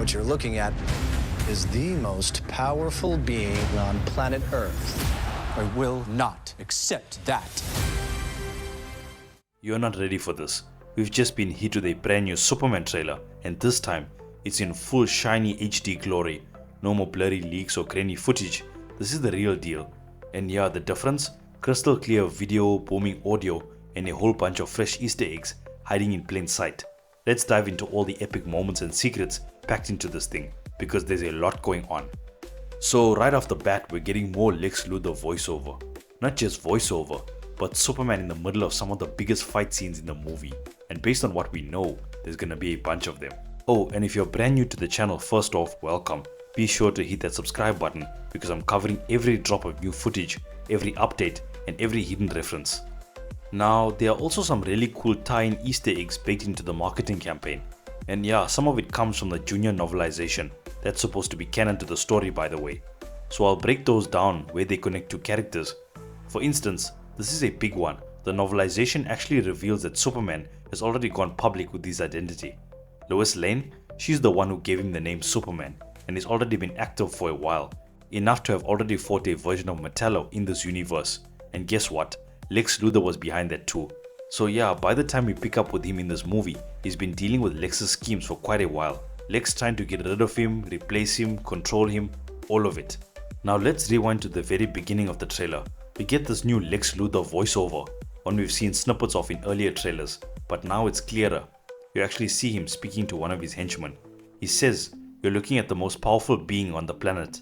What you're looking at is the most powerful being on planet Earth. I will not accept that. You're not ready for this. We've just been hit with a brand new Superman trailer, and this time it's in full shiny HD glory. No more blurry leaks or grainy footage. This is the real deal. And yeah, the difference? Crystal clear video, booming audio, and a whole bunch of fresh Easter eggs hiding in plain sight. Let's dive into all the epic moments and secrets packed into this thing, because there's a lot going on. So right off the bat, we're getting more Lex Luthor voiceover. Not just voiceover, but Superman in the middle of some of the biggest fight scenes in the movie. And based on what we know, there's gonna be a bunch of them. Oh, and if you're brand new to the channel, first off, welcome. Be sure to hit that subscribe button because I'm covering every drop of new footage, every update, and every hidden reference. Now, there are also some really cool tie-in Easter eggs baked into the marketing campaign. And yeah, some of it comes from the Junior novelization. That's supposed to be canon to the story, by the way. So I'll break those down where they connect to characters. For instance, this is a big one. The novelization actually reveals that Superman has already gone public with his identity. Lois Lane, she's the one who gave him the name Superman and has already been active for a while, enough to have already fought a version of Metallo in this universe. And guess what? Lex Luthor was behind that too. So yeah, by the time we pick up with him in this movie, he's been dealing with Lex's schemes for quite a while. Lex trying to get rid of him, replace him, control him, all of it. Now let's rewind to the very beginning of the trailer. We get this new Lex Luthor voiceover, one we've seen snippets of in earlier trailers, but now it's clearer. You actually see him speaking to one of his henchmen. He says, "You're looking at the most powerful being on the planet."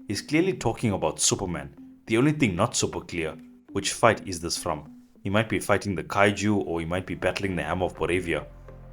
He's clearly talking about Superman. The only thing not super clear, which fight is this from? He might be fighting the kaiju or he might be battling the Hammer of Boravia.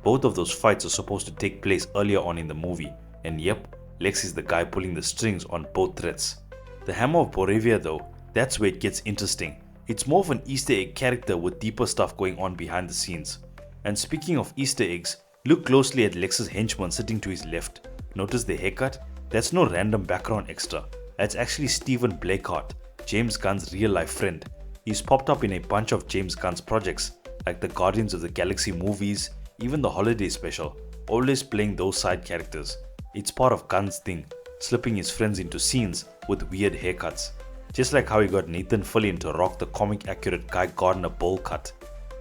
Both of those fights are supposed to take place earlier on in the movie, and yep, Lex is the guy pulling the strings on both threats. The Hammer of Boravia though, that's where it gets interesting. It's more of an Easter egg character with deeper stuff going on behind the scenes. And speaking of Easter eggs, look closely at Lex's henchman sitting to his left. Notice the haircut? That's no random background extra. That's actually Stephen Blakeheart, James Gunn's real life friend. He's popped up in a bunch of James Gunn's projects, like the Guardians of the Galaxy movies, even the holiday special, always playing those side characters. It's part of Gunn's thing, slipping his friends into scenes with weird haircuts. Just like how he got Nathan Fillion to rock the comic accurate Guy Gardner bowl cut.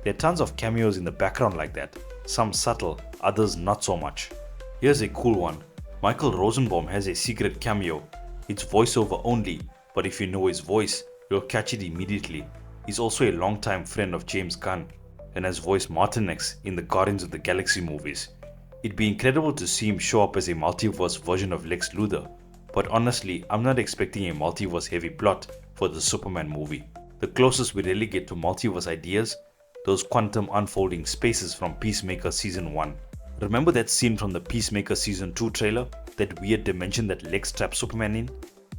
There are tons of cameos in the background like that, some subtle, others not so much. Here's a cool one. Michael Rosenbaum has a secret cameo. It's voiceover only, but if you know his voice, you'll catch it immediately. He's also a longtime friend of James Gunn and has voiced Martin X in the Guardians of the Galaxy movies. It'd be incredible to see him show up as a multiverse version of Lex Luthor, but honestly, I'm not expecting a multiverse heavy plot for the Superman movie. The closest we really get to multiverse ideas, those quantum unfolding spaces from Peacemaker Season 1. Remember that scene from the Peacemaker Season 2 trailer? That weird dimension that Lex trapped Superman in?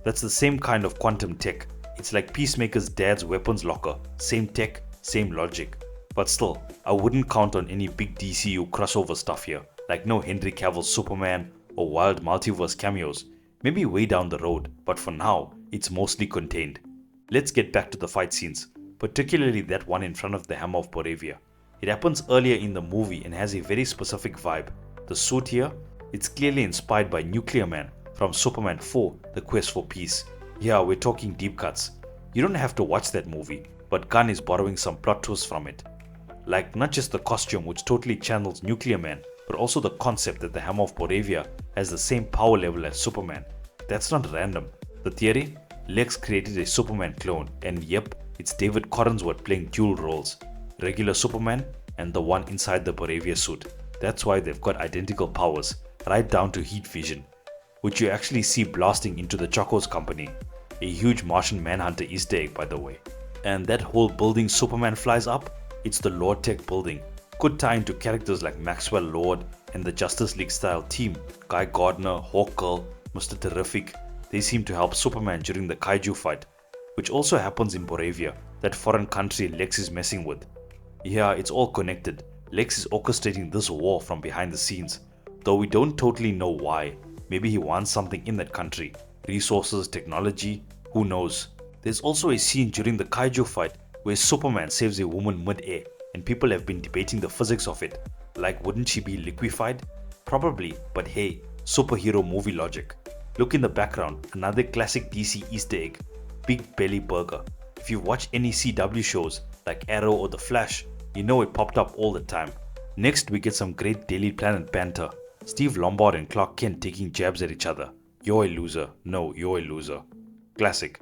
That's the same kind of quantum tech. It's like Peacemaker's dad's weapons locker. Same tech, same logic. But still, I wouldn't count on any big DCU crossover stuff here, like no Henry Cavill's Superman or wild multiverse cameos. Maybe way down the road, but for now, it's mostly contained. Let's get back to the fight scenes, particularly that one in front of the Hammer of Boravia. It happens earlier in the movie and has a very specific vibe. The suit here, it's clearly inspired by Nuclear Man from Superman 4, The Quest for Peace. Yeah, we're talking deep cuts. You don't have to watch that movie, but Gunn is borrowing some plot twists from it. Like not just the costume which totally channels Nuclear Man, but also the concept that the Hammer of Boravia has the same power level as Superman. That's not random. The theory? Lex created a Superman clone, and yep, it's David Corenswet playing dual roles. Regular Superman and the one inside the Boravia suit. That's why they've got identical powers, right down to heat vision, which you actually see blasting into the Chocos Company. A huge Martian Manhunter Easter egg, by the way. And that whole building Superman flies up, it's the Lord Tech building. Could tie into characters like Maxwell Lord and the Justice League style team, Guy Gardner, Hawkgirl, Mr. Terrific. They seem to help Superman during the kaiju fight, which also happens in Boravia, that foreign country Lex is messing with. Yeah, it's all connected. Lex is orchestrating this war from behind the scenes, though we don't totally know why. Maybe he wants something in that country. Resources, technology, who knows. There's also a scene during the kaiju fight where Superman saves a woman mid-air, and people have been debating the physics of it. Like, wouldn't she be liquefied? Probably, but hey, superhero movie logic. Look in the background, another classic DC Easter egg, Big Belly Burger. If you've watched any CW shows like Arrow or The Flash, you know it popped up all the time. Next we get some great Daily Planet banter. Steve Lombard and Clark Kent taking jabs at each other. You're a loser. No, you're a loser. Classic.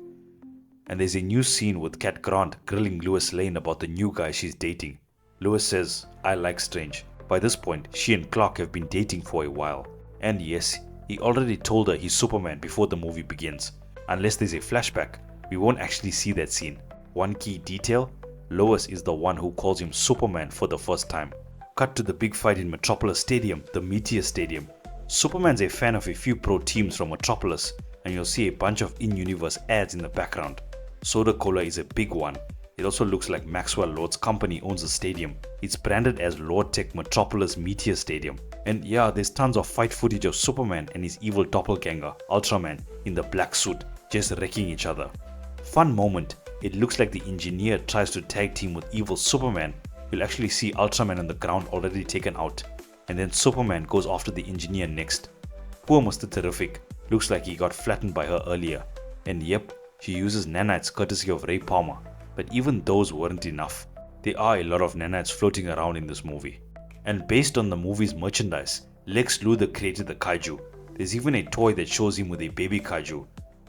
And there's a new scene with Cat Grant grilling Lois Lane about the new guy she's dating. Lois says, I like Strange. By this point, she and Clark have been dating for a while. And yes, he already told her he's Superman before the movie begins. Unless there's a flashback, we won't actually see that scene. One key detail, Lois is the one who calls him Superman for the first time. Cut to the big fight in Metropolis Stadium, the Meteor Stadium. Superman's a fan of a few pro teams from Metropolis, and you'll see a bunch of in-universe ads in the background. Soda Cola is a big one. It also looks like Maxwell Lord's company owns the stadium. It's branded as Lord Tech Metropolis Meteor Stadium. And yeah, there's tons of fight footage of Superman and his evil doppelganger, Ultraman, in the black suit, just wrecking each other. Fun moment, it looks like the engineer tries to tag team with evil Superman. You'll actually see Ultraman on the ground already taken out. And then Superman goes after the engineer next. Poor Mr. Terrific, looks like he got flattened by her earlier. And yep, she uses nanites courtesy of Ray Palmer, but even those weren't enough. There are a lot of nanites floating around in this movie. And based on the movie's merchandise, Lex Luthor created the kaiju. There's even a toy that shows him with a baby kaiju.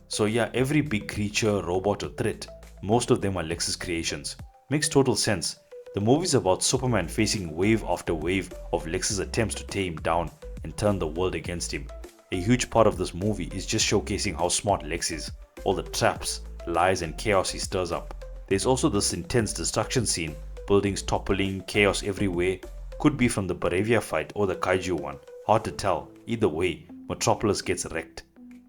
So yeah, every big creature, robot or threat, most of them are Lex's creations. Makes total sense. The movie's about Superman facing wave after wave of Lex's attempts to tear him down and turn the world against him. A huge part of this movie is just showcasing how smart Lex is, all the traps, lies and chaos he stirs up. There's also this intense destruction scene, buildings toppling, chaos everywhere. Could be from the Baravia fight or the kaiju one, hard to tell. Either way, Metropolis gets wrecked.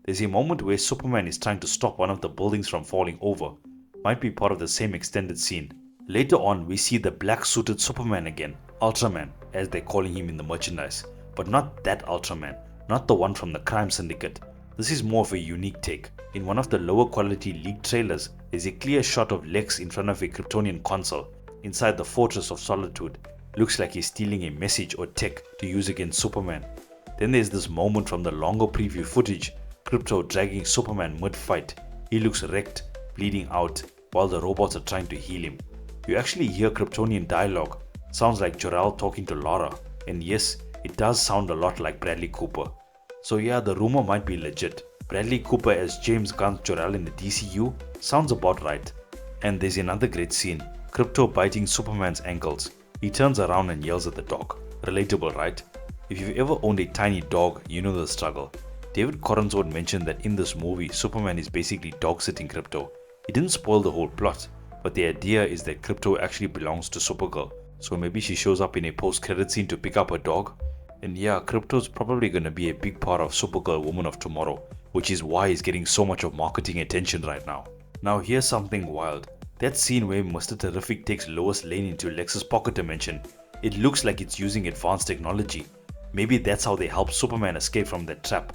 There's a moment where Superman is trying to stop one of the buildings from falling over. Might be part of the same extended scene. Later on, we see the black suited Superman again, Ultraman, as they're calling him in the merchandise. But not that Ultraman, not the one from the Crime Syndicate. This is more of a unique take. In one of the lower quality leaked trailers, there's a clear shot of Lex in front of a Kryptonian console, inside the Fortress of Solitude. Looks like he's stealing a message or tech to use against Superman. Then there's this moment from the longer preview footage, Krypto dragging Superman mid-fight. He looks wrecked, bleeding out, while the robots are trying to heal him. You actually hear Kryptonian dialogue. Sounds like Jor-El talking to Lara. And yes, it does sound a lot like Bradley Cooper. So yeah, the rumor might be legit. Bradley Cooper as James Gunn's Jor-El in the DCU sounds about right. And there's another great scene, Krypto biting Superman's ankles. He turns around and yells at the dog. Relatable, right? If you've ever owned a tiny dog, you know the struggle. David Cornsword mentioned that in this movie, Superman is basically dog-sitting Krypto. He didn't spoil the whole plot, but the idea is that Krypto actually belongs to Supergirl. So maybe she shows up in a post-credit scene to pick up her dog. And yeah, Krypto's probably gonna be a big part of Supergirl Woman of Tomorrow, which is why he's getting so much of marketing attention right now. Now here's something wild. That scene where Mr. Terrific takes Lois Lane into Lex's pocket dimension, it looks like it's using advanced technology. Maybe that's how they help Superman escape from that trap.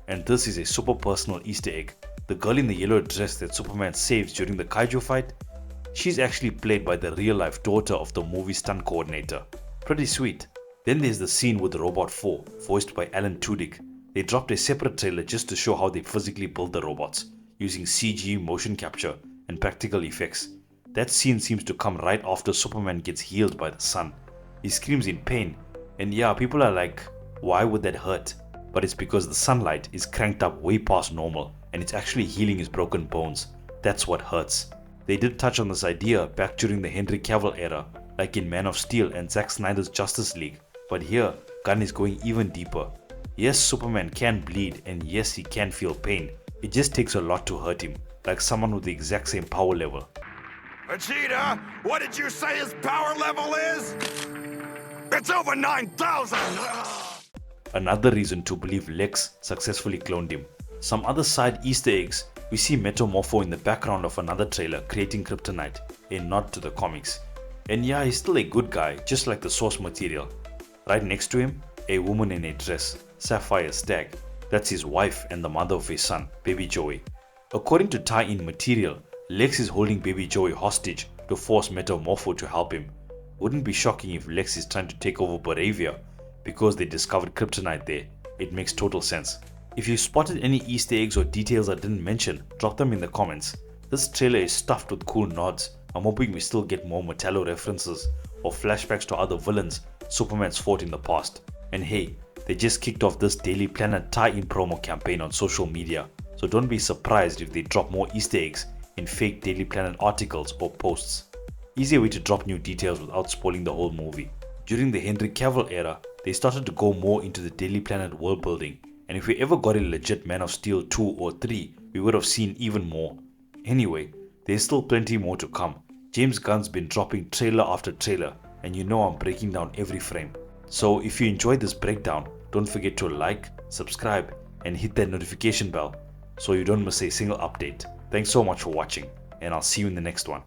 And this is a super personal Easter egg. The girl in the yellow dress that Superman saves during the kaiju fight, she's actually played by the real life daughter of the movie stunt coordinator. Pretty sweet. Then there's the scene with Robot 4, voiced by Alan Tudyk. They dropped a separate trailer just to show how they physically build the robots, using CG, motion capture, and practical effects. That scene seems to come right after Superman gets healed by the sun. He screams in pain, and yeah, people are like, why would that hurt? But it's because the sunlight is cranked up way past normal, and it's actually healing his broken bones. That's what hurts. They did touch on this idea back during the Henry Cavill era, like in Man of Steel and Zack Snyder's Justice League. But here, Gunn is going even deeper. Yes, Superman can bleed, and yes, he can feel pain. It just takes a lot to hurt him, like someone with the exact same power level. Vegeta, what did you say his power level is? It's over 9,000! Another reason to believe Lex successfully cloned him. Some other side Easter eggs, we see Metamorpho in the background of another trailer creating kryptonite, a nod to the comics. And yeah, he's still a good guy, just like the source material. Right next to him, a woman in a dress, Sapphire Stagg. That's his wife and the mother of his son, Baby Joey. According to tie-in material, Lex is holding Baby Joey hostage to force Metamorpho to help him. Wouldn't be shocking if Lex is trying to take over Baravia because they discovered kryptonite there, it makes total sense. If you spotted any Easter eggs or details I didn't mention, drop them in the comments. This trailer is stuffed with cool nods. I'm hoping we still get more Metallo references or flashbacks to other villains Superman's fought in the past. And hey, they just kicked off this Daily Planet tie-in promo campaign on social media, so don't be surprised if they drop more Easter eggs in fake Daily Planet articles or posts. Easier way to drop new details without spoiling the whole movie. During the Henry Cavill era, they started to go more into the Daily Planet world building, and if we ever got a legit Man of Steel 2 or 3, we would have seen even more. Anyway, there's still plenty more to come. James Gunn's been dropping trailer after trailer, and you know I'm breaking down every frame. So if you enjoyed this breakdown, don't forget to like, subscribe, and hit that notification bell so you don't miss a single update. Thanks so much for watching, and I'll see you in the next one.